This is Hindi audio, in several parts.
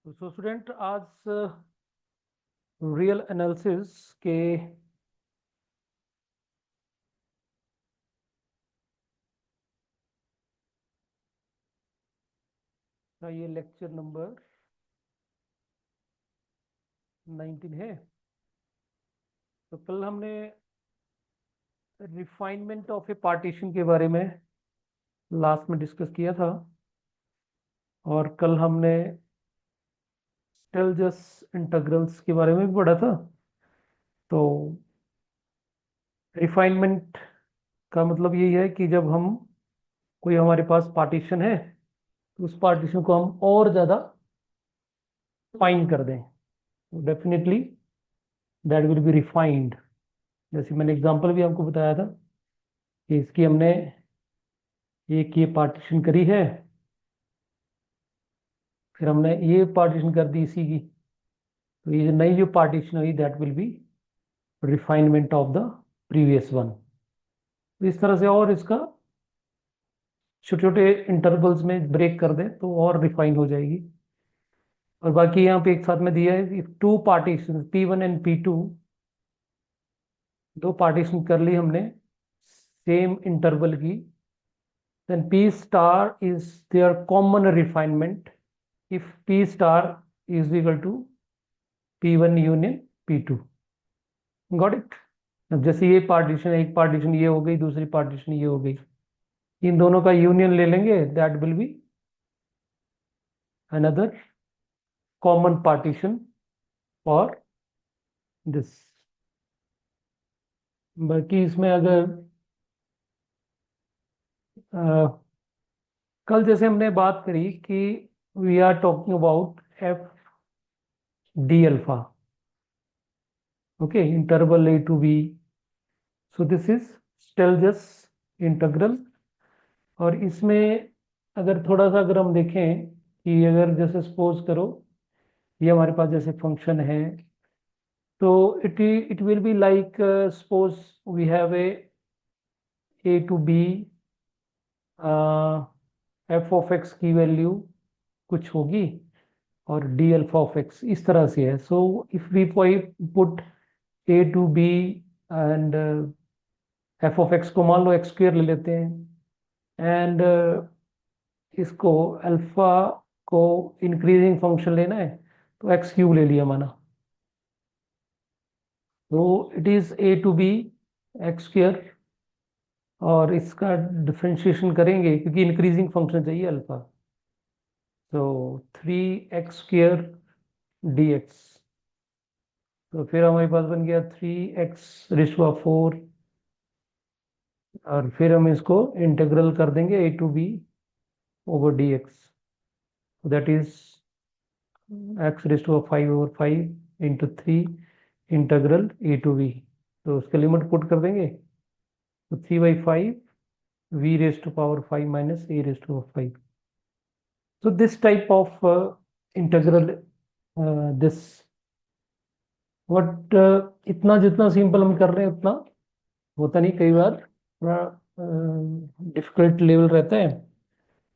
तो स्टूडेंट आज रियल एनालिसिस के का ये लेक्चर नंबर 19 है। तो कल हमने रिफाइनमेंट ऑफ ए पार्टीशन के बारे में लास्ट में डिस्कस किया था, और कल हमने स्टेलजस इंटीग्रल्स के बारे में भी पढ़ा था। तो रिफाइनमेंट का मतलब यही है कि जब हम कोई हमारे पास पार्टीशन है तो उस पार्टीशन को हम और ज़्यादा फाइन कर दें, तो definitely that will B refined. जैसे मैंने एग्जांपल भी आपको बताया था कि इसकी हमने एक ये पार्टीशन करी है, फिर हमने ये पार्टीशन कर दी इसी की, तो ये नई जो पार्टीशन हुई that will B refinement of the previous one. तो इस तरह से और इसका छोटे छोटे इंटरवल्स में ब्रेक कर दें तो और रिफाइन हो जाएगी। और बाकी यहाँ पे एक साथ में दिया है to partition P1 and P2, दो पार्टीशन कर ली हमने सेम इंटरवल की, then P star is their common refinement if P star is equal to P1 union P2। Got it. अब जैसे ये पार्टीशन, एक पार्टीशन ये हो गई, दूसरी पार्टीशन ये हो गई, इन दोनों का यूनियन ले लेंगे, that will be another common partition for this. बाकी इसमें अगर कल जैसे हमने बात करी कि we are talking about F D alpha, okay, interval A to B. So this is Stieltjes integral. और इसमें अगर थोड़ा सा अगर हम देखें कि अगर जैसे सपोज करो ये हमारे पास जैसे फंक्शन है, तो it will be like suppose we have A to B, F of X की वैल्यू कुछ होगी और डी अल्फा ऑफ एक्स इस तरह से है। So if we put A to B and F of X को मान लो एक्स स्क्वेयर ले लेते हैं, एंड इसको अल्फा को इंक्रीजिंग फंक्शन लेना है तो एक्स क्यूब ले लिया माना, तो it is A to B X square, और इसका डिफ्रेंशिएशन करेंगे क्योंकि इंक्रीजिंग फंक्शन चाहिए अल्फा, तो 3x² dx। तो फिर हमारे पास बन गया 3x⁴, और फिर हम इसको इंटीग्रल कर देंगे A to B over D X, that is x⁵/5 into 3 integral A to B. तो उसका लिमिट पुट कर देंगे, तो 3/5 v⁵ minus a⁵. So this type of integral, this what इतना जितना सिंपल हम कर रहे हैं उतना होता नहीं, कई बार थोड़ा डिफिकल्ट लेवल रहता है।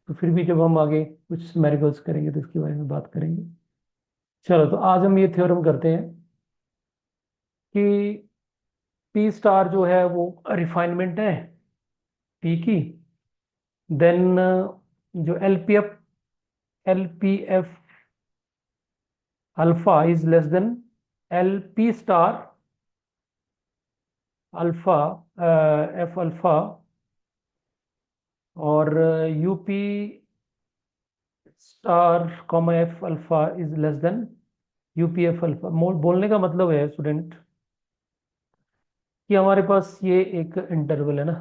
तो फिर भी जब हम आगे कुछ मैरिगल्स करेंगे तो इसके बारे में बात करेंगे। चलो, तो आज हम ये थ्योरम करते हैं कि पी स्टार जो है वो रिफाइनमेंट है पी की, देन जो LPF alpha is less than LP star alpha F alpha, और UP star comma F alpha is less than UPF alpha. बोलने का मतलब है स्टूडेंट कि हमारे पास ये एक इंटरवल है ना,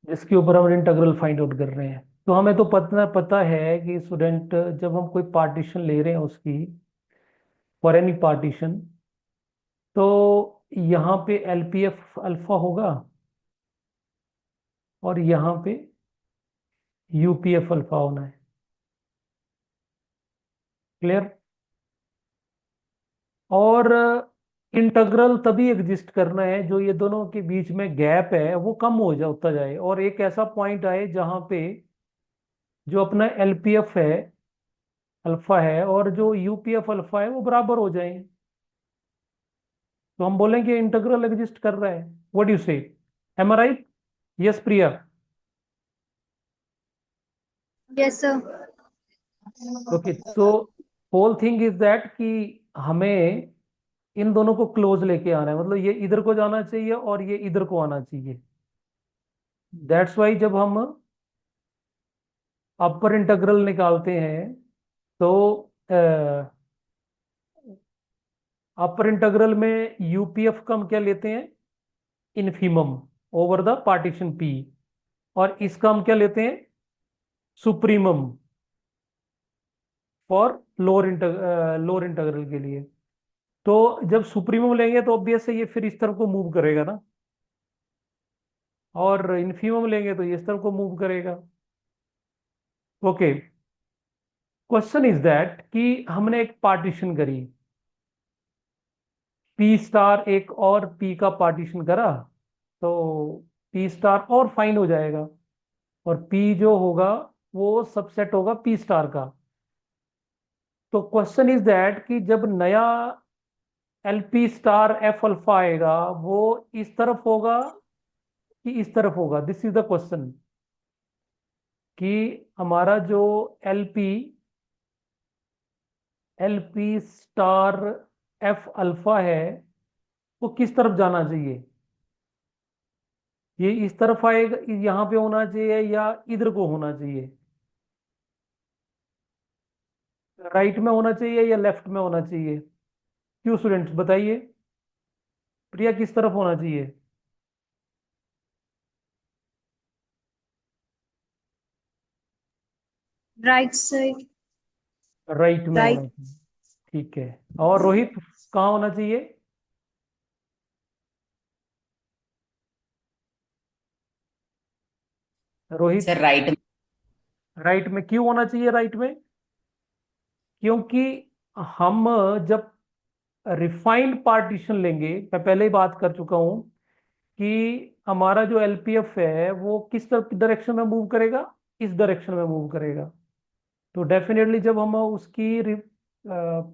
जिसके ऊपर हम इंटीग्रल फाइंड आउट कर रहे हैं। तो हमें तो पता पता है कि स्टूडेंट जब हम कोई पार्टीशन ले रहे हैं उसकी, फॉर एनी पार्टीशन, तो यहाँ पे एलपीएफ अल्फा होगा और यहाँ पे यूपीएफ अल्फा होना है। क्लियर? और इंटीग्रल तभी एग्जिस्ट करना है जो ये दोनों के बीच में गैप है वो कम हो जाता जाए, और एक ऐसा पॉइंट आए जहां पे जो अपना एलपीएफ है अल्फा है और जो यूपीएफ अल्फा है वो बराबर हो जाए, तो हम बोलेंगे इंटीग्रल एग्जिस्ट कर रहा है। What you say, am I right? Yes Priya? Yes sir. Okay, so whole thing is that कि हमें इन दोनों को क्लोज लेके आना है, मतलब ये इधर को जाना चाहिए और ये इधर को आना चाहिए। दैट्स वाई जब हम अपर इंटीग्रल निकालते हैं तो अपर इंटीग्रल में यूपीएफ का हम क्या लेते हैं, infimum over the partition P, और इसका हम क्या लेते हैं, सुप्रीमम फॉर लोअर इंटीग्रल के लिए। तो जब सुप्रीमम लेंगे तो ऑब्वियस है ये फिर इस तरफ को मूव करेगा ना, और इन्फीमम लेंगे तो ये इस तरफ को मूव करेगा। ओके, क्वेश्चन इज दैट कि हमने एक पार्टीशन करी, पी स्टार एक और पी का पार्टीशन करा, तो पी स्टार और फाइन हो जाएगा, और पी जो होगा वो सबसेट होगा पी स्टार का। तो क्वेश्चन इज दैट कि जब नया एलपी स्टार एफ अल्फा आएगा वो इस तरफ होगा कि इस तरफ होगा, दिस इज द क्वेश्चन। कि हमारा जो LP LP star F alpha है वो किस तरफ जाना चाहिए, ये इस तरफ आएगा, यहाँ पे होना चाहिए या इधर को होना चाहिए, राइट में होना चाहिए या लेफ्ट में होना चाहिए? क्यों स्टूडेंट्स बताइए, प्रिया किस तरफ होना चाहिए? Right side. राइट में होना राइट। चाहिए, ठीक है। और रोहित कहाँ होना चाहिए? Rohit sir right. राइट में क्यों होना चाहिए, राइट में? क्योंकि हम जब रिफाइंड पार्टीशन लेंगे, मैं पहले ही बात कर चुका हूं कि हमारा जो एलपीएफ है वो किस तरफ डायरेक्शन में मूव करेगा, इस डायरेक्शन में मूव करेगा। तो डेफिनेटली जब हम उसकी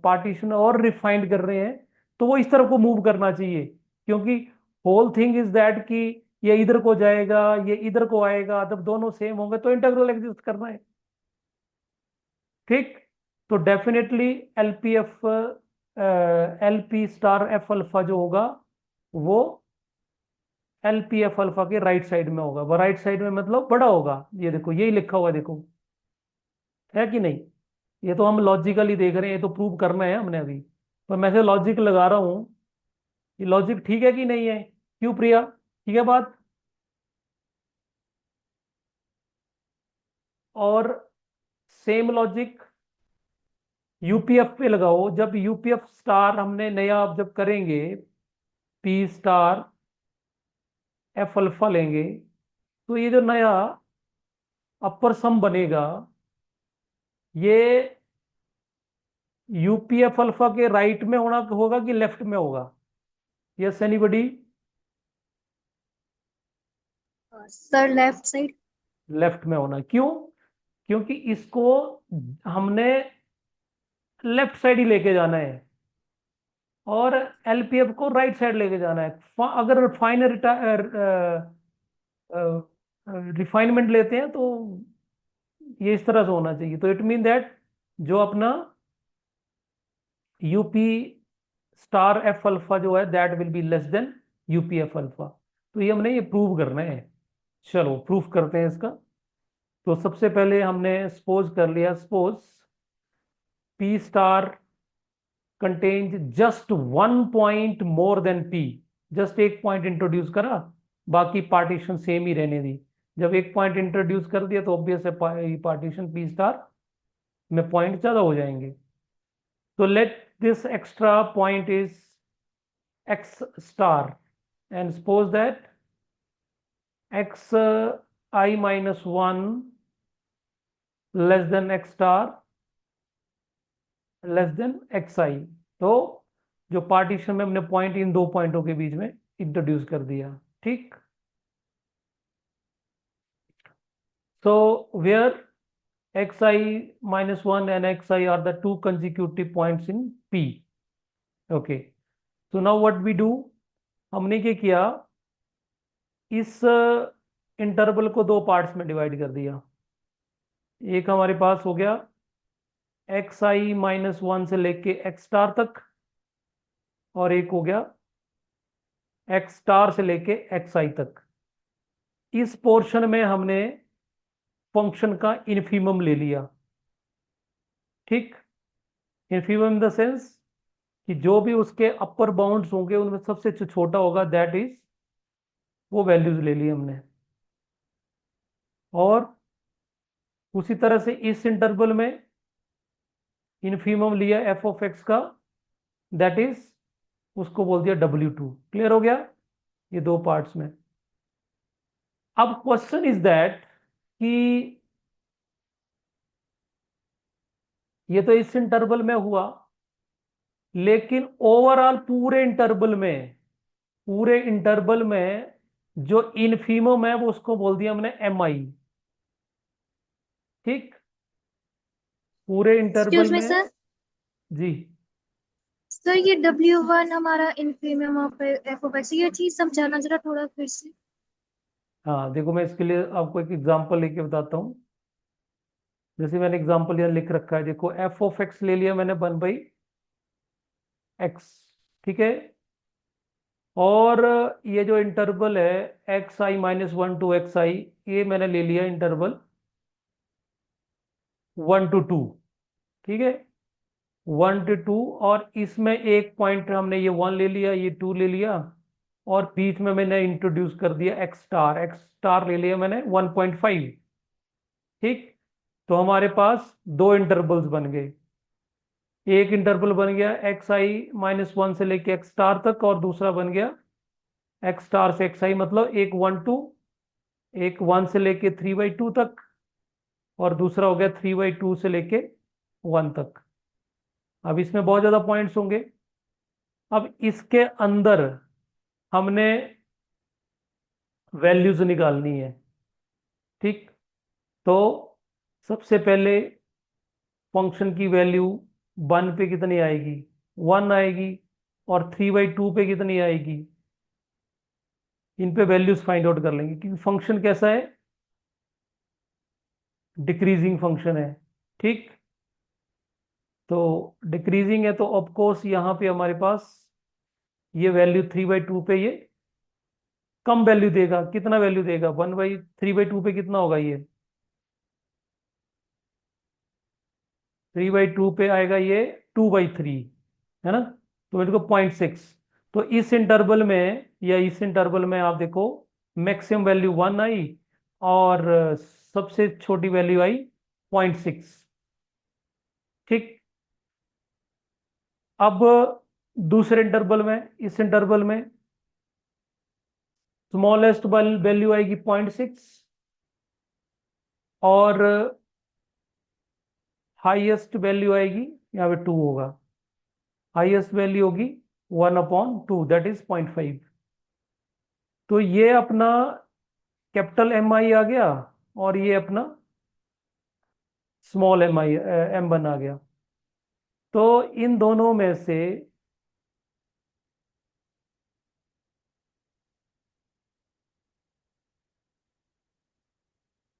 पार्टीशन और रिफाइंड कर रहे हैं तो वो इस तरफ को मूव करना चाहिए, क्योंकि होल थिंग इज दैट कि ये इधर को जाएगा ये इधर को आएगा, जब दोनों सेम होंगे तो इंटीग्रल एग्जिस्ट करना है। ठीक, तो definitely LPF LP star F alpha जो होगा वो एलपीएफ अल्फा के राइट साइड में होगा, वो राइट साइड में मतलब बड़ा होगा, ये देखो यही लिखा हुआ है, देखो है कि नहीं? ये तो हम लॉजिकली देख रहे हैं, ये तो प्रूव करना है हमने अभी, पर मैं से लॉजिक लगा रहा हूँ, ये लॉजिक ठीक है कि नहीं है? क्यों प्रिया, ठीक है बात? और सेम लॉजिक यूपीएफ पे लगाओ, जब यूपीएफ स्टार हमने नया अब जब करेंगे, पी स्टार एफ अल्फा लेंगे, तो ये जो नया अपर सम बनेगा ये यूपीएफ अल्फा के राइट में होना होगा कि लेफ्ट में होगा? Yes anybody? Sir left side. Left में होना, क्यों? क्योंकि इसको हमने लेफ्ट साइड ही लेके जाना है और एलपीएफ को राइट साइड लेके जाना है। अगर फाइन रिफाइनमेंट लेते हैं तो ये इस तरह से होना चाहिए, तो इट मीन दैट जो अपना यूपी स्टार एफ अल्फा जो है that will be less than UP F alpha. तो ये हमने ये प्रूव करना है, चलो प्रूफ करते हैं इसका। तो सबसे पहले हमने सपोज कर लिया, suppose P star contains just 1 point more than P, just एक पॉइंट इंट्रोड्यूस करा, बाकी पार्टीशन सेम ही रहने दी। जब एक पॉइंट इंट्रोड्यूस कर दिया तो ऑब्वियस है पार्टीशन पी स्टार में पॉइंट ज्यादा हो जाएंगे। तो let this extra point is x star, and suppose that x I minus 1 less than x star less than X I. तो जो पार्टीशन में हमने पॉइंट इन दो पॉइंटों के बीच में इंट्रोड्यूस कर दिया, ठीक। So where xi minus 1 and xi are the two consecutive points in P. Okay. So now what we do, हमने क्या किया, इस इंटरवल को दो पार्ट्स में डिवाइड कर दिया। एक हमारे पास हो गया xi माइनस 1 से लेके x स्टार तक, और एक हो गया x स्टार से लेके xi तक। इस पोर्शन में हमने फंक्शन का इन्फीमम ले लिया। ठीक, इन्फीमम इन द सेंस कि जो भी उसके अपर बाउंड्स होंगे उनमें सबसे जो छोटा होगा दैट इज, वो वैल्यूज ले ली हमने। और उसी तरह से इस इंटरवल में इन्फीमम लिया एफ ऑफ एक्स का, दैट इज, उसको बोल दिया W2। क्लियर हो गया ये दो पार्ट्स में। अब क्वेश्चन इज दैट कि ये तो इस इंटरवल में हुआ, लेकिन ओवरऑल पूरे इंटरवल में जो इनफीमम है वो उसको बोल दिया हमने MI। ठीक, पूरे इंटरवल एक्सक्यूज मी में। सर। जी, सर ये W1 हमारा infimum of F of x, ये चीज समझाना जरा थोड़ा फिर से। हाँ देखो, मैं इसके लिए आपको एक एग्जांपल लेके बताता हूँ। जैसे मैंने एग्जांपल यहाँ लिख रखा है, देखो एफ ऑफ एक्स ले लिया मैंने 1/x। ठीक है, और ये जो इंटरवल है xi माइनस 1 to xi, ये मैंने ले लिया इंटरवल 1 to 2। ठीक है, 1 to 2, और इसमें एक पॉइंट हमने ये 1 ले लिया, ये 2 ले लिया, और बीच में मैंने इंट्रोड्यूस कर दिया x स्टार ले लिया मैंने 1.5। ठीक, तो हमारे पास दो इंटरवल्स बन गए। एक इंटरवल बन गया xi माइनस 1 से लेके x स्टार तक, और दूसरा बन गया x स्टार से xi, मतलब एक 1 से लेके 3/2 तक, और दूसरा हो गया 3/2 से लेके 1 तक। अब इसमें बहुत ज्यादा पॉइंट्स होंगे। अब इसके अंदर हमने वैल्यूज निकालनी है। ठीक, तो सबसे पहले फंक्शन की वैल्यू 1 पे कितनी आएगी, 1 आएगी, और 3/2 पे कितनी आएगी, इन पे वैल्यूज फाइंड आउट कर लेंगे, क्योंकि फंक्शन कैसा है, डिक्रीजिंग फंक्शन है। ठीक, तो डिक्रीजिंग है तो ऑफकोर्स यहाँ पे हमारे पास ये वैल्यू 3/2 पे ये कम वैल्यू देगा। कितना वैल्यू देगा, 3/2 पे कितना होगा ये, 3/2 पे आएगा ये 2/3, है ना, तो मेरे को 0.6। तो इस इंटरवल में, या इस इंटरवल में आप देखो मैक्सिमम वैल्यू 1 आई, और सबसे छोटी वैल्यू आई 0.6। ठीक, अब दूसरे इंटरवल में, इस इंटरवल में स्मॉलेस्ट वैल्यू आएगी 0.6, और हाईएस्ट वैल्यू आएगी, यहाँ पे 2 होगा, हाईएस्ट वैल्यू होगी 1/2, दैट इज 0.5। तो ये अपना कैपिटल MI आ गया, और ये अपना स्मॉल MI M1 आ गया। तो इन दोनों में से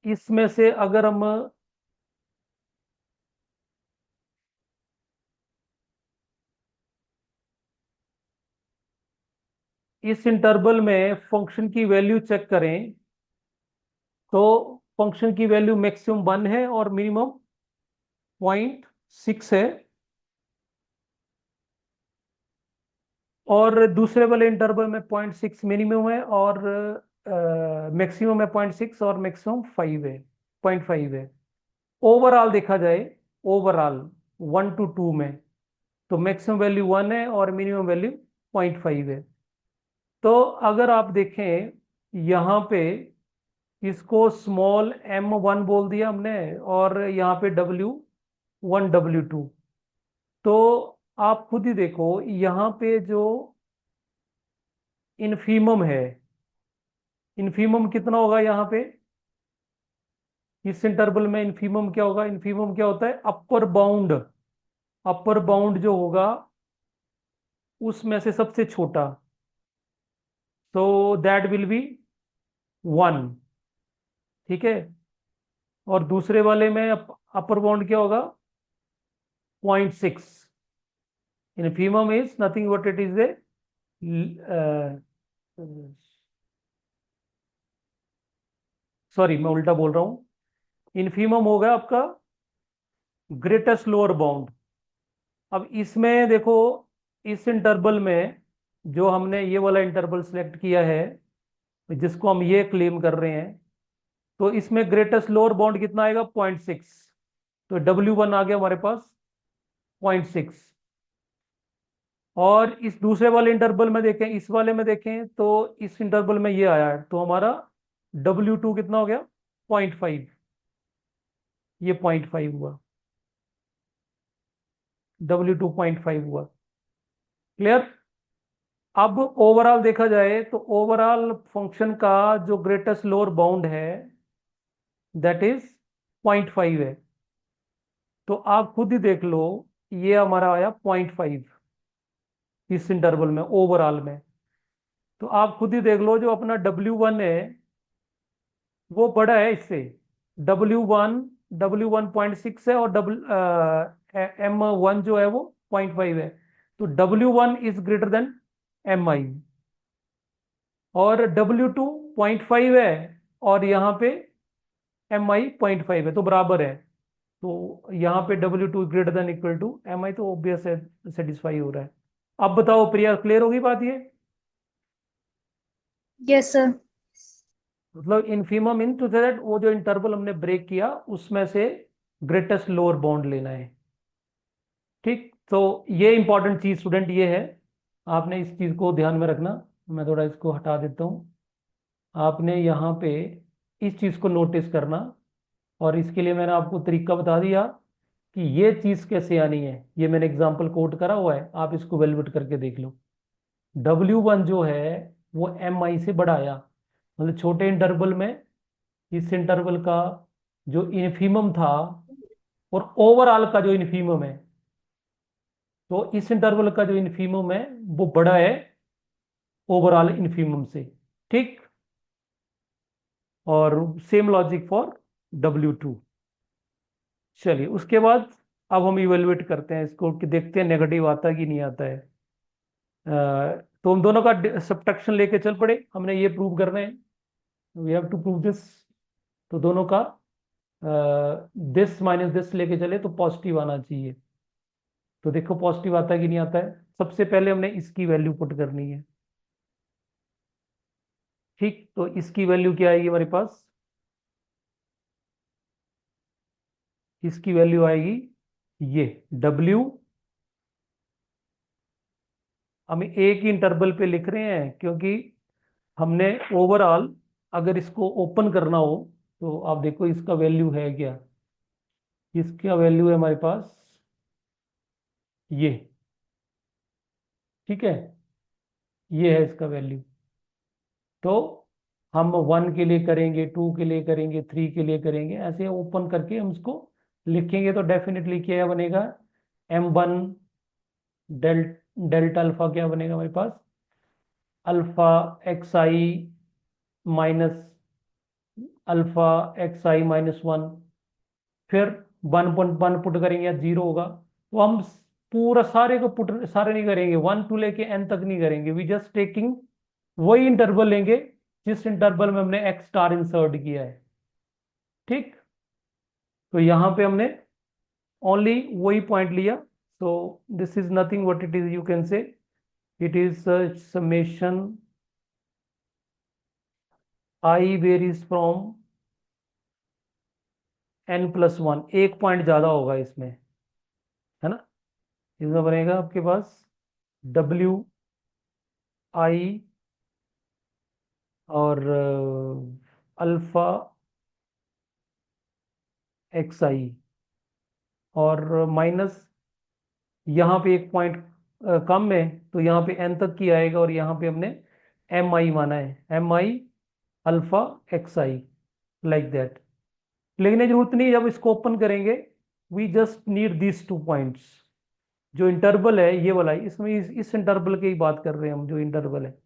इसमें से अगर हम इस इंटरवल में फंक्शन की वैल्यू चेक करें, तो फंक्शन की वैल्यू मैक्सिमम 1 है और मिनिमम 0.6 है, और दूसरे वाले इंटरवल में 0.6 मिनिमम है, और मैक्सिमम है 0.6, और मैक्सिमम 5 है, 0.5 है। ओवरऑल देखा जाए, ओवरऑल 1 to 2 में, तो मैक्सिमम वैल्यू 1 है और मिनिमम वैल्यू 0.5 है। तो अगर आप देखें यहाँ पे, इसको स्मॉल M1 बोल दिया हमने, और यहाँ पे W1 W2। तो आप खुद ही देखो यहाँ पे जो इनफीमम है, इनफीमम कितना होगा यहाँ पे, इस इंटरवल में इन्फीमम क्या होगा? इन्फीमम क्या होता है? Upper bound. अपर बाउंड जो होगा उसमें से सबसे छोटा, तो दैट विल बी 1। ठीक है। और दूसरे वाले में अपर बाउंड क्या होगा? 0.6। Infimum is nothing but it is A, sorry मैं उल्टा बोल रहा हूं। इन्फीमम होगा आपका ग्रेटेस्ट लोअर बाउंड। अब इसमें देखो, इस इंटरवल में जो हमने ये वाला इंटरवल सेलेक्ट किया है, जिसको हम ये क्लेम कर रहे हैं, तो इसमें ग्रेटेस्ट लोअर बाउंड कितना आएगा? 0.6। तो W1 आ गया हमारे पास 0.6। और इस दूसरे वाले इंटरवल में देखें, इस वाले में देखें, तो इस इंटरवल में ये आया है, तो हमारा W2 कितना हो गया? 0.5। ये 0.5 हुआ, W2 0.5 हुआ। क्लियर? अब ओवरऑल देखा जाए तो ओवरऑल फंक्शन का जो ग्रेटेस्ट लोअर बाउंड है दैट इज 0.5 है। तो आप खुद ही देख लो, ये हमारा आया 0.5 इस इंटरवल में ओवरऑल में। तो आप खुद ही देख लो, जो अपना W1 है वो बड़ा है इससे। W1 0.6 है, और M1 जो है वो 0.5 है। तो W1 is greater then MI। और W2 0.5 है, और यहाँ पे MI 0.5 है, तो बराबर है। तो यहाँ पे W2 greater than equal to MI, तो ऑब्वियस है, सेटिस्फाई हो रहा है। अब बताओ प्रिया, क्लियर होगी बात ये? Yes sir. मतलब इन्फीमम इन टू दैट, वो जो इंटरवल हमने ब्रेक किया उसमें से ग्रेटेस्ट लोअर बाउंड लेना है। ठीक, तो ये इंपॉर्टेंट चीज स्टूडेंट ये है, आपने इस चीज को ध्यान में रखना। मैं थोड़ा इसको हटा देता हूँ। आपने यहाँ पे इस चीज को नोटिस करना, और इसके लिए मैंने आपको तरीका बता दिया कि ये चीज कैसे आनी है। ये मैंने एग्जांपल कोट करा हुआ है, आप इसको वैल्यूएट करके देख लो। W1 जो है वो MI से बड़ा आया, मतलब छोटे इंटरवल में इस इंटरवल का जो इन्फीमम था, और ओवरऑल का जो इन्फीमम है, तो इस इंटरवल का जो इन्फीमम है वो बड़ा है ओवरऑल इन्फीमम से। ठीक। और सेम लॉजिक फॉर W2। चलिए उसके बाद अब हम इवेलुएट करते हैं इसको, कि देखते हैं नेगेटिव आता है कि नहीं आता है। तो हम दोनों का सब्ट्रैक्शन लेके चल पड़े, हमने ये प्रूव करना है, we have to prove this. तो दोनों का दिस माइनस दिस लेके चले तो पॉजिटिव आना चाहिए। तो देखो पॉजिटिव आता है कि नहीं आता है। सबसे पहले हमने इसकी वैल्यू पुट करनी है। ठीक, तो इसकी वैल्यू क्या आएगी हमारे पास? इसकी वैल्यू आएगी ये W, हम एक ही इंटरवल पे लिख रहे हैं क्योंकि हमने ओवरऑल अगर इसको ओपन करना हो, तो आप देखो इसका वैल्यू है क्या। इसका वैल्यू है हमारे पास ये। ठीक है, ये है इसका वैल्यू। तो हम 1 के लिए करेंगे, 2 के लिए करेंगे, 3 के लिए करेंगे, ऐसे ओपन करके हम इसको लिखेंगे तो डेफिनेटली क्या बनेगा? M1 डेल डेल्टा अल्फा क्या बनेगा हमारे पास? Alpha XI minus alpha XI-1। फिर 1.1 पुट करेंगे या 0 होगा, तो हम पूरा सारे को पुट, सारे नहीं करेंगे, 1 टू लेके N तक नहीं करेंगे, वी जस्ट टेकिंग वही इंटरवल लेंगे जिस इंटरवल में हमने X स्टार इंसर्ट किया है। ठीक, तो यहां पे हमने ओनली वही पॉइंट लिया। सो this is nothing what it is, you can say it is summation I varies from N+1। एक पॉइंट ज्यादा होगा इसमें, है ना। इसमें बनेगा आपके पास WI और अल्फा XI, और माइनस यहाँ पे एक पॉइंट कम है, तो यहाँ पे N तक की आएगा, और यहाँ पे हमने MI माना है, MI alpha XI, like that. लिखने की जरूरत नहीं, जब इसको ओपन करेंगे we just need this 2 points. जो इंटरवल है ये वाला, इसमें इस इंटरवल की ही बात कर रहे हैं हम, जो इंटरवल है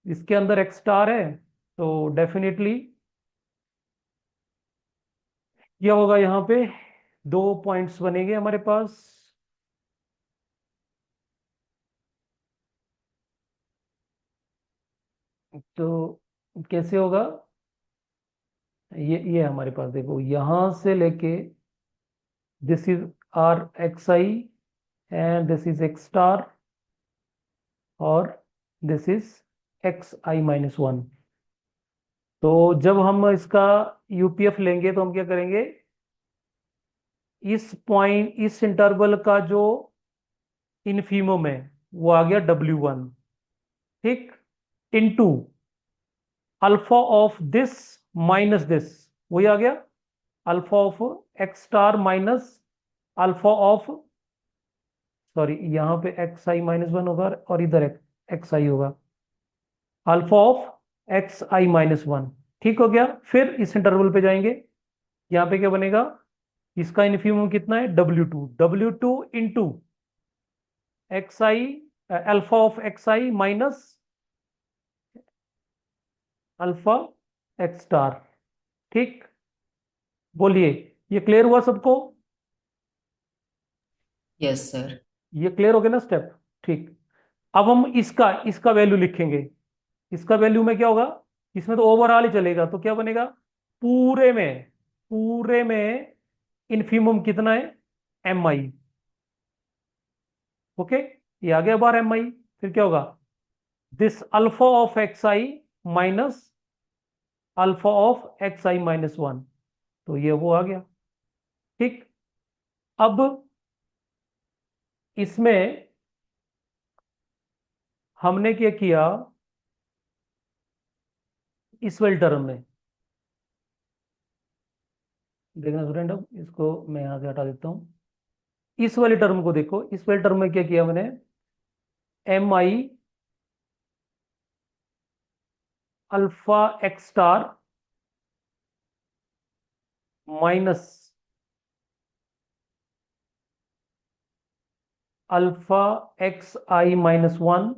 इसके अंदर एक्स स्टार है, तो डेफिनेटली क्या होगा, यहाँ पे 2 पॉइंट्स बनेंगे हमारे पास। तो कैसे होगा, ये हमारे पास देखो, यहां से लेके this is R X I and this is X star और दिस इज XI-1। तो जब हम इसका यूपीएफ लेंगे तो हम क्या करेंगे, इस पॉइंट, इस इंटरवल का जो इनफीमम है वो आ गया W1, ठीक, into alpha of this minus this, वही आ गया alpha of x star minus alpha of, sorry यहाँ पे XI-1 होगा और इधर एक्स आई होगा, अल्फा ऑफ XI-1। ठीक हो गया। फिर इस इंटरवल पे जाएंगे, यहाँ पे क्या बनेगा, इसका इनफीमम कितना है, W2 into x I, alpha of XI minus alpha X star. ठीक, बोलिए, ये क्लियर हुआ सबको? Yes sir. ये क्लियर हो गया ना स्टेप? ठीक। अब हम इसका इसका वैल्यू लिखेंगे। इसका वैल्यू में क्या होगा, इसमें तो ओवरऑल ही चलेगा, तो क्या बनेगा, पूरे में इनफीमम कितना है, MI। ओके, ये आ गया बार MI। फिर क्या होगा, this alpha of XI minus alpha of XI-1, तो ये वो आ गया। ठीक, अब इसमें हमने क्या किया, इस वाले टर्म में देखना स्टूडेंट, अब इसको मैं यहां से हटा देता हूं। इस वाले टर्म को देखो, इस वाले टर्म में क्या किया मैंने, MI alpha X star minus alpha XI-1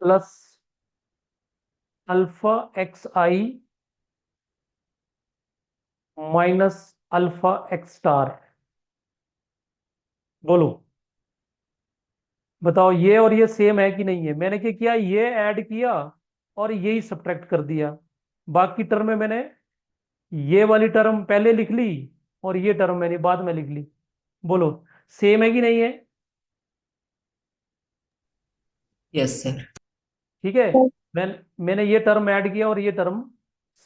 plus alpha XI minus alpha X star. बोलो, बताओ ये और ये सेम है कि नहीं है? मैंने क्या किया, ये ऐड किया और यही सब्ट्रैक्ट कर दिया। बाकी टर्म में मैंने ये वाली टर्म पहले लिख ली और ये टर्म मैंने बाद में लिख ली। बोलो, सेम है कि नहीं है? Yes sir. ठीक है, मैंने ये टर्म ऐड किया और ये टर्म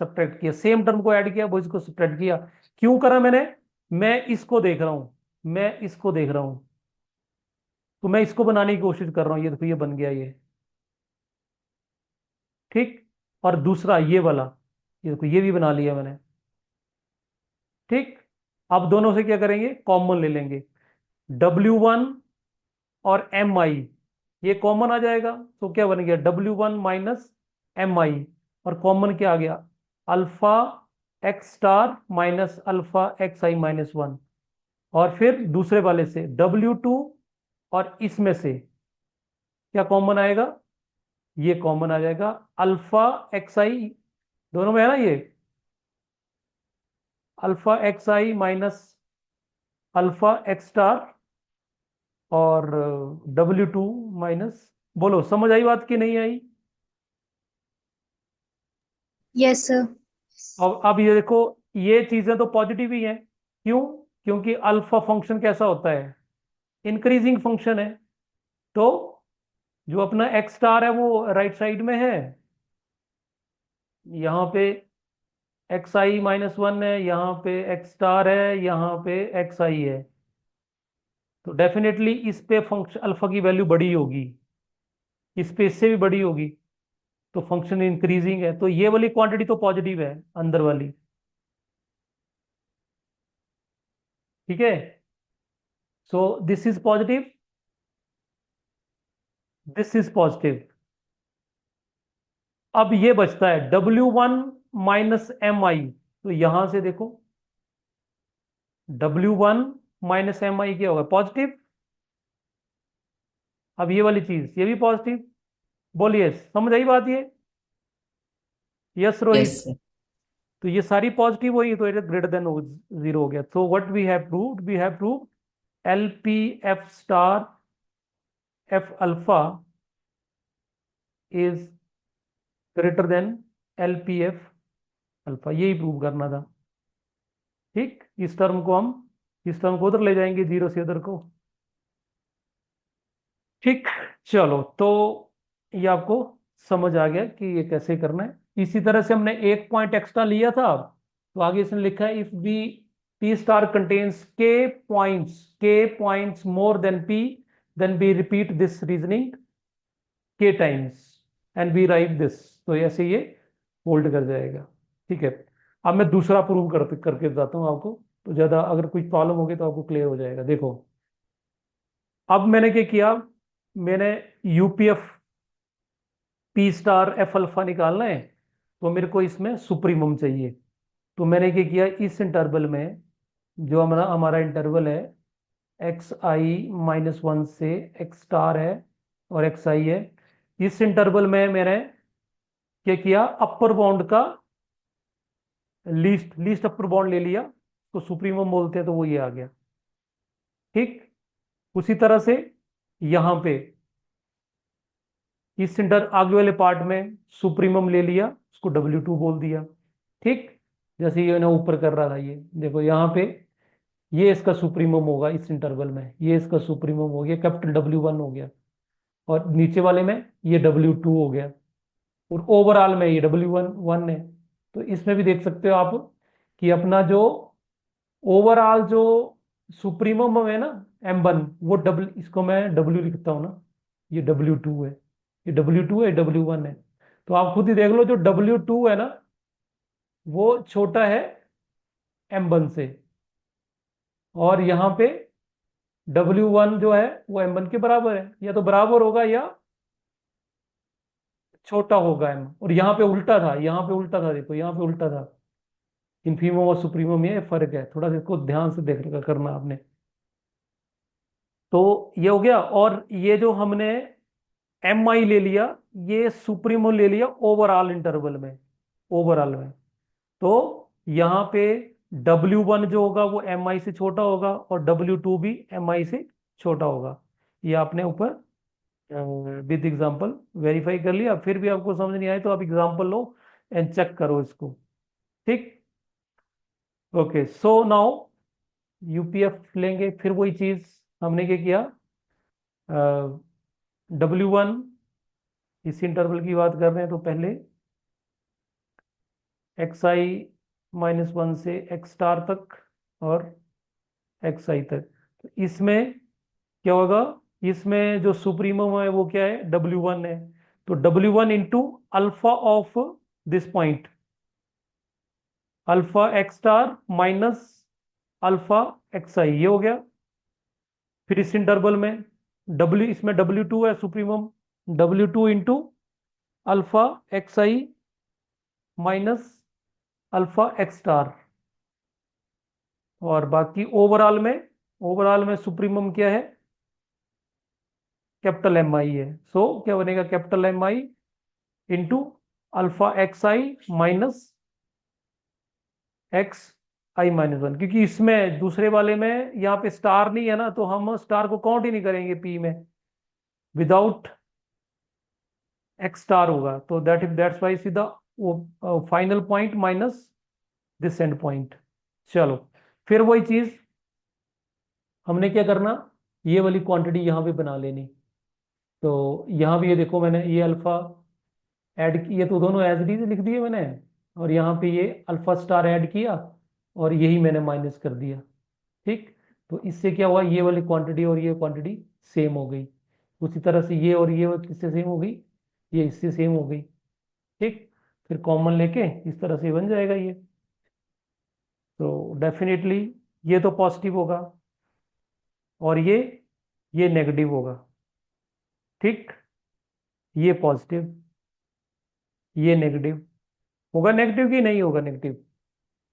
सब्ट्रैक्ट किया, सेम टर्म को ऐड किया वो इसको सब्ट्रैक्ट किया। क्यों करा मैंने, मैं इसको देख रहा हूं, मैं इसको देख रहा हूं, तो मैं इसको बनाने की कोशिश कर रहा हूं। ये देखो, ये बन गया ये। ठीक, और दूसरा ये वाला, ये देखो ये भी बना लिया मैंने। ठीक, अब दोनों से क्या करेंगे, कॉमन ले लेंगे, W1 और MI, ये कॉमन आ जाएगा, तो क्या बन गया, W1 माइनस MI, और कॉमन क्या आ गया, alpha X star minus alpha XI-1। और फिर दूसरे वाले से W2, और इसमें से क्या कॉमन आएगा, ये कॉमन आ जाएगा, अल्फा XI, दोनों में है ना ये, alpha XI minus alpha X star और W2 माइनस। बोलो, समझ आई बात की नहीं आई? Yes sir. अब ये देखो, ये चीजें तो पॉजिटिव ही हैं। क्यों? क्योंकि अल्फा फंक्शन कैसा होता है, इंक्रीजिंग फंक्शन है। तो जो अपना एक्स स्टार है वो राइट साइड में है, यहाँ पे XI-1 है, यहाँ पे एक्स स्टार है, यहाँ पे XI है, तो डेफिनेटली इस पे फंक्शन अल्फा की वैल्यू बड़ी होगी, इस पे इससे भी बड़ी होगी, तो फंक्शन इंक्रीजिंग है, तो ये वाली क्वांटिटी तो पॉजिटिव है, अंदर वाली। ठीक है, सो this is positive, this is positive. अब ये बचता है W1 माइनस एम आई, तो यहां से देखो W1 माइनस एम आई क्या होगा, पॉजिटिव। अब ये वाली चीज ये भी पॉजिटिव, बोलिए समझ आई बात ये? Yes yes Rohit? sir, तो ये सारी पॉजिटिव हुई तो इट ग्रेटर देन जीरो हो गया। तो what we have proved L P F star F alpha is greater than L P F alpha, यही प्रूव करना था। ठीक, इस टर्म को उधर ले जाएंगे, जीरो से उधर को। ठीक, चलो तो ये आपको समझ आ गया कि ये कैसे करना है। इसी तरह से हमने एक पॉइंट एक्स्ट्रा लिया था, तो आगे इसने लिखा है if B P star contains K points more than P, then B repeat this reasoning K times and B write this. तो ऐसे ये होल्ड कर जाएगा। ठीक है, अब मैं दूसरा प्रूव करके बताता हूँ आपको, तो ज्यादा अगर कोई प्रॉब्लम होगी तो आपको क्लियर हो जाएगा। देखो अब मैंने क्या किया, मैंने UPF P star F alpha निकालना है, तो मेरे को इसमें सुप्रीमम चाहिए। तो मैंने क्या किया, इस इंटरवल में जो हमारा हमारा इंटरवल है एक्स आई माइनस वन से एक्स स्टार है और एक्स आई है, इस इंटरवल में मैंने क्या किया, अपर बाउंड का लीस्ट लीस्ट अपर बाउंड ले लिया, तो सुप्रीमम बोलते हैं, तो वो ये आ गया। ठीक, उसी तरह से यहां पे इस सेंटर आगे वाले पार्ट में सुप्रीमम ले लिया, उसको W2 बोल दिया। ठीक, जैसे ये ना ऊपर कर रहा था, ये देखो यहाँ पे ये इसका सुप्रीमम होगा, इस इंटरवल में ये इसका सुप्रीमम हो गया, कैपिटल W1 हो गया, और नीचे वाले में ये W2 हो गया, और ओवरऑल में ये W1 वन है। तो इसमें भी देख सकते हो आप कि अपना जो ओवरऑल जो सुप्रीमम है ना M1, वो डब्ल्यू, इसको मैं W लिखता हूँ ना, ये W2 है, ये W2 है, W1 है। तो आप खुद ही देख लो, जो W2 है ना वो छोटा है M1 से, और यहाँ पे W1 जो है वो M1 के बराबर है, या तो बराबर होगा या छोटा होगा M। और यहाँ पे उल्टा था, यहाँ पे उल्टा था, देखो यहाँ पे उल्टा था। इन्फीमम और सुप्रीमम में ये फर्क है, थोड़ा सा इसको ध्यान से देख करना आपने। तो ये हो गया, और ये जो हमने एम आई ले लिया, ये सुप्रीमो ले लिया ओवरऑल इंटरवल में, ओवरऑल में। तो यहाँ पे W1 जो होगा वो एम आई से छोटा होगा, और W2 भी एम आई से छोटा होगा। ये आपने ऊपर विद एग्जांपल वेरीफाई कर लिया। फिर भी आपको समझ नहीं आए तो आप एग्जांपल लो एंड चेक करो इसको। ठीक, ओके, सो नाउ यूपीएफ लेंगे, फिर वही चीज हमने क्या किया, W1 इस इंटरवल की बात कर रहे हैं, तो पहले एक्स आई माइनस वन से एक्स स्टार तक और एक्स आई तक। तो इसमें क्या होगा, इसमें जो सुप्रीमम है वो क्या है, W1 है। तो W1 into alpha of this point, alpha X star minus alpha X I, ये हो गया। फिर इस इंटरवल में इसमें W2 है supremum, W2 into alpha X I minus alpha X star, और बाकी ओवरऑल में सुप्रीमम क्या है, कैपिटल एम आई है। सो क्या बनेगा, capital M I into alpha X I minus x I minus one, क्योंकि इसमें दूसरे वाले में यहाँ पे स्टार नहीं है ना, तो हम स्टार को काउंट ही नहीं करेंगे पी में, विदाउट एक्स स्टार होगा। तो दैट्स वाई सीधा वो final point minus this and point. चलो, फिर वही चीज हमने क्या करना, ये वाली क्वांटिटी यहाँ पे बना लेनी। तो यहाँ भी ये देखो, मैंने ये अल्फा ऐड किए, तो दोनों एज इट इज लिख दिए मैंने, और यहाँ पे ये अल्फा स्टार ऐड किया, और यही मैंने माइनस कर दिया। ठीक, तो इससे क्या हुआ, ये वाली क्वांटिटी और ये क्वांटिटी सेम हो गई। उसी तरह से ये और ये किससे सेम हो गई, ये इससे सेम हो गई। ठीक, फिर कॉमन लेके इस तरह से बन जाएगा ये। तो डेफिनेटली ये तो पॉजिटिव होगा, और ये नेगेटिव होगा। ठीक, ये पॉजिटिव, ये नेगेटिव। होगा नेगेटिव कि नहीं होगा नेगेटिव?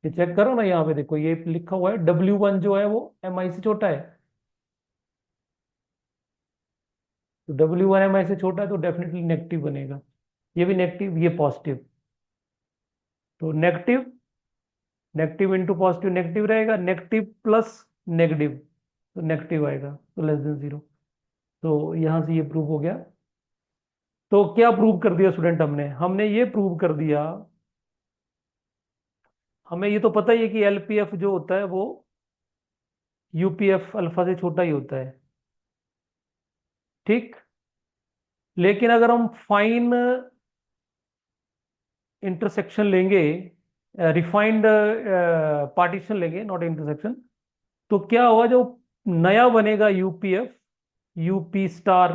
ये चेक करो ना, यहाँ पे देखो ये लिखा हुआ है W1 जो है वो Mi से छोटा है। तो W1 Mi से छोटा है तो डेफिनेटली नेगेटिव बनेगा। ये भी नेगेटिव, ये पॉजिटिव। तो negative, negative into positive negative रहेगा, नेगेटिव प्लस नेगेटिव तो नेगेटिव आएगा, तो लेस देन 0। तो यहां से ये प्रूव हो गया। तो क्या प्रूव कर दिया स्टूडेंट? हमने हमने ये प्रूव कर दिया, हमें ये तो पता ही है कि LPF जो होता है वो UPF अल्फा से छोटा ही होता है, ठीक। लेकिन अगर हम फाइन इंटरसेक्शन लेंगे, रिफाइंड पार्टीशन लेंगे, नॉट इंटरसेक्शन, तो क्या होगा? जो नया बनेगा UPF, UP star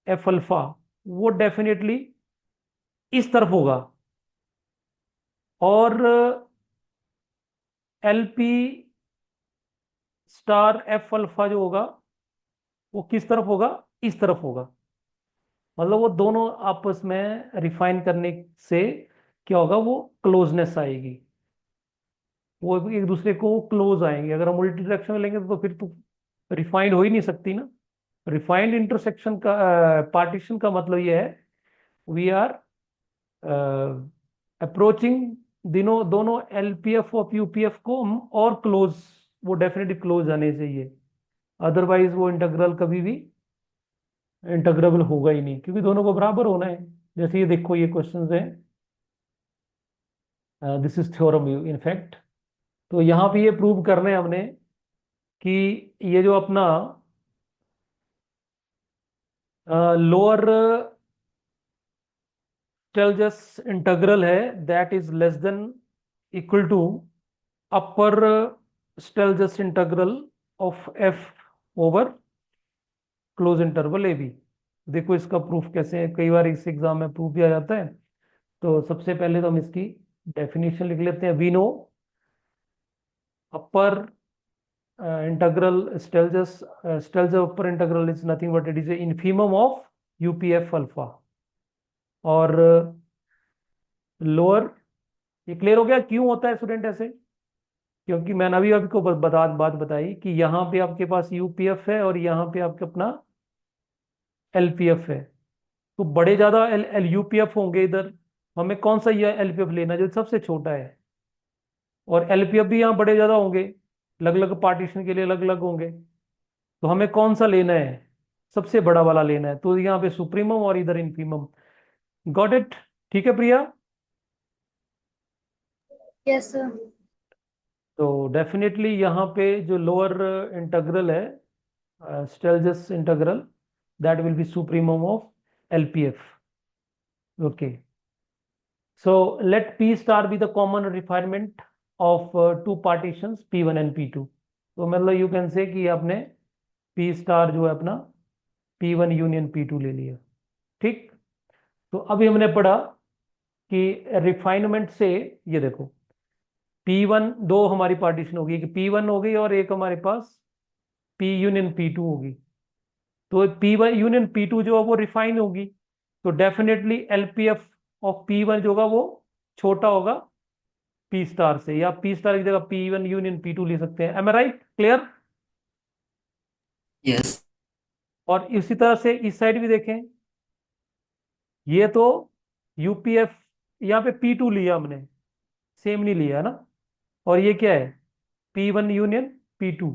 F alpha, वो डेफिनेटली इस तरफ होगा। और LP स्टार F अल्फा जो होगा वो किस तरफ होगा? इस तरफ होगा। मतलब वो दोनों आपस में रिफाइन करने से क्या होगा? वो क्लोजनेस आएगी, वो एक दूसरे को क्लोज आएंगे। अगर हम उल्टी डायरेक्शन में लेंगे तो फिर तो रिफाइंड हो ही नहीं सकती ना। रिफाइंड इंटरसेक्शन का पार्टीशन का मतलब ये है, वी आर अप्रोचिंग दोनों दोनों LPF और UPF को हम और क्लोज, वो डेफिनेटली क्लोज आने चाहिए, अदरवाइज वो इंटीग्रल कभी भी इंटीग्रेबल होगा ही नहीं, क्योंकि दोनों को बराबर होना है। जैसे ये देखो ये क्वेश्चंस हैं, दिस इज थ्योरम इनफैक्ट। तो यहाँ पे ये प्रूव करना है हमने कि ये जो अपना लोअर स्टेलजस इंटीग्रल है that is less than equal to upper Stieltjes integral of F over close interval AB। देखो इसका प्रूफ कैसे है, कई बार इस एग्जाम में प्रूफ दिया जाता है। तो सबसे पहले तो हम इसकी डेफिनेशन लिख लेते हैं। We know upper integral Stieltjes upper integral is nothing but it is a infimum of UPF alpha. और लोअर, ये क्लियर हो गया क्यों होता है स्टूडेंट ऐसे? क्योंकि मैंने अभी आपको बात बताई कि यहाँ पे आपके पास UPF है और यहाँ पे आपके अपना LPF है। तो बड़े ज्यादा UPF होंगे इधर, हमें कौन सा ये LPF लेना है जो सबसे छोटा है। और LPF भी यहाँ बड़े ज्यादा होंगे, अलग अलग पार्टीशन के लिए अलग अलग होंगे। तो हमें कौन सा लेना है? सबसे बड़ा वाला लेना है। तो यहाँ पे सुप्रीमम और इधर इन्फीमम। Got it? ठीक है प्रिया? Yes sir. तो डेफिनेटली यहाँ पे जो लोअर इंटीग्रल है Stieltjes integral, that will be supremum of LPF। Okay, so let P star be the common refinement of two partitions P1 and P2। तो मतलब यू कैन से कि आपने P स्टार जो है अपना P1 यूनियन P2 ले लिया, ठीक। तो अभी हमने पढ़ा कि रिफाइनमेंट से, ये देखो P1 दो हमारी पार्टीशन होगी, एक P1 हो गई और एक हमारे पास P यूनियन P2 होगी। तो P1 यूनियन P2 जो है वो रिफाइन होगी, तो डेफिनेटली LPF ऑफ P1 जो होगा वो छोटा होगा P स्टार से, या P स्टार की जगह P1 यूनियन P2 ले सकते हैं। M I right? Clear? Yes और इसी तरह से इस साइड भी देखें, ये तो UPF, यहाँ पे P2 लिया हमने, सेम नहीं लिया ना। और ये क्या है? P1 union P2।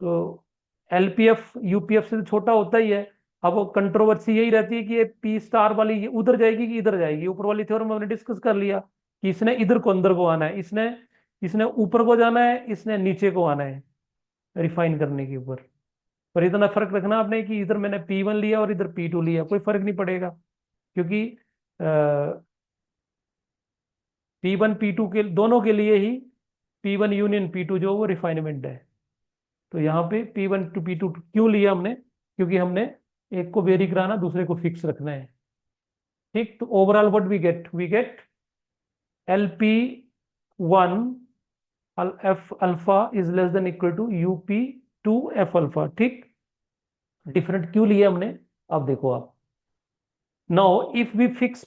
तो LPF UPF से तो छोटा होता ही है। अब वो कंट्रोवर्सी यही रहती है कि ये P स्टार वाली ये उधर जाएगी कि इधर जाएगी। ऊपर वाली थ्योरम हमने डिस्कस कर लिया कि इसने इधर को अंदर को आना है, इसने इसने ऊपर को जाना है, इसने नीचे को आना है रिफाइन करने के ऊपर। पर इतना फर्क रखना आपने कि इधर मैंने P1 लिया और इधर P2 लिया, कोई फर्क नहीं पड़ेगा, क्योंकि P1 P2 के दोनों के लिए ही P1 यूनियन P2 जो वो रिफाइनमेंट है। तो यहाँ पे P1 टू P2 क्यों लिया हमने? क्योंकि हमने एक को वेरी कराना, दूसरे को फिक्स रखना है, ठीक। तो overall what we get LP1 F alpha is less than equal to UP2 F alpha, ठीक। डिफरेंट क्यों लिया हमने? अब देखो आप, now if we fix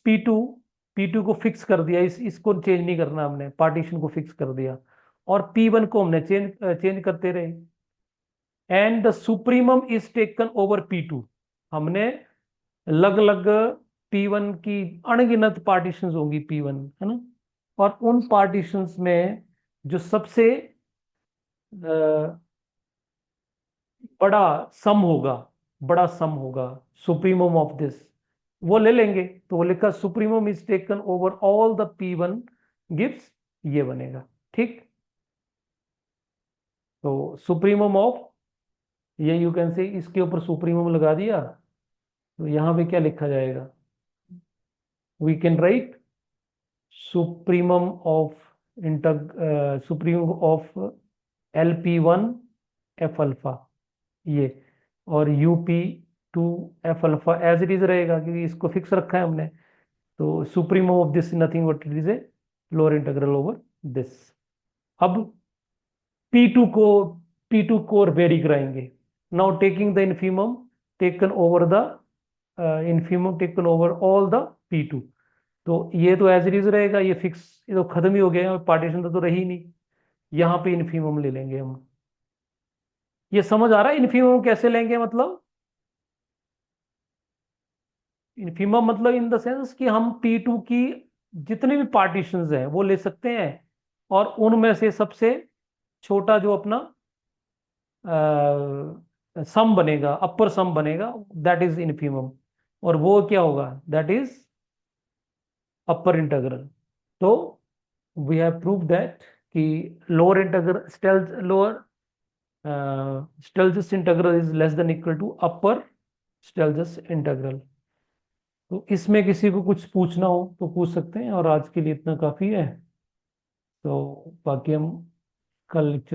P2 को फिक्स कर दिया, इसको चेंज नहीं करना हमने, पार्टीशन को फिक्स कर दिया, और P1 को हमने चेंज करते रहे, and the supremum is taken over P2। हमने अलग अलग P1 की अनगिनत पार्टीशंस होंगी P1, है ना, और उन पार्टीशंस में जो सबसे बड़ा सम होगा, सुप्रीमम ऑफ दिस, वो ले लेंगे। तो वो लिखा supremum is taken over all the P1 gives, ये बनेगा। ठीक, तो सुप्रीमम ऑफ, ये यू कैन से, इसके ऊपर सुप्रीमम लगा दिया, तो यहां पे क्या लिखा जाएगा, we can write supremum of supremum of LP1 F alpha, ये, और UP2 F alpha as it is रहेगा, क्योंकि इसको फिक्स रखा है हमने। तो supremum of this nothing but it is a lower integral over this. अब P2 को वेरी कराएंगे। Now taking the infimum taken over the infimum taken over all the P2, तो ये तो एज इट इज रहेगा, ये फिक्स, ये तो खत्म ही हो गया, पार्टीशन तो रही ही नहीं। यहाँ पे इन्फीमम ले लेंगे हम। ये समझ आ रहा है इन्फीमम कैसे लेंगे, मतलब इन्फीमम मतलब इन द सेंस कि हम P2 की जितने भी पार्टीशंस हैं वो ले सकते हैं, और उनमें से सबसे छोटा जो अपना सम बनेगा, अपर सम बनेगा, दैट इज इन्फीमम, और वो क्या होगा, दैट इज अपर इंटीग्रल। तो वी हैव प्रूव दैट कि lower integral Stieltjes integral is less than equal to upper Stieltjes integral. तो इसमें किसी को कुछ पूछना हो तो पूछ सकते हैं, और आज के लिए इतना काफी है। तो बाकी हम कल लेक्चर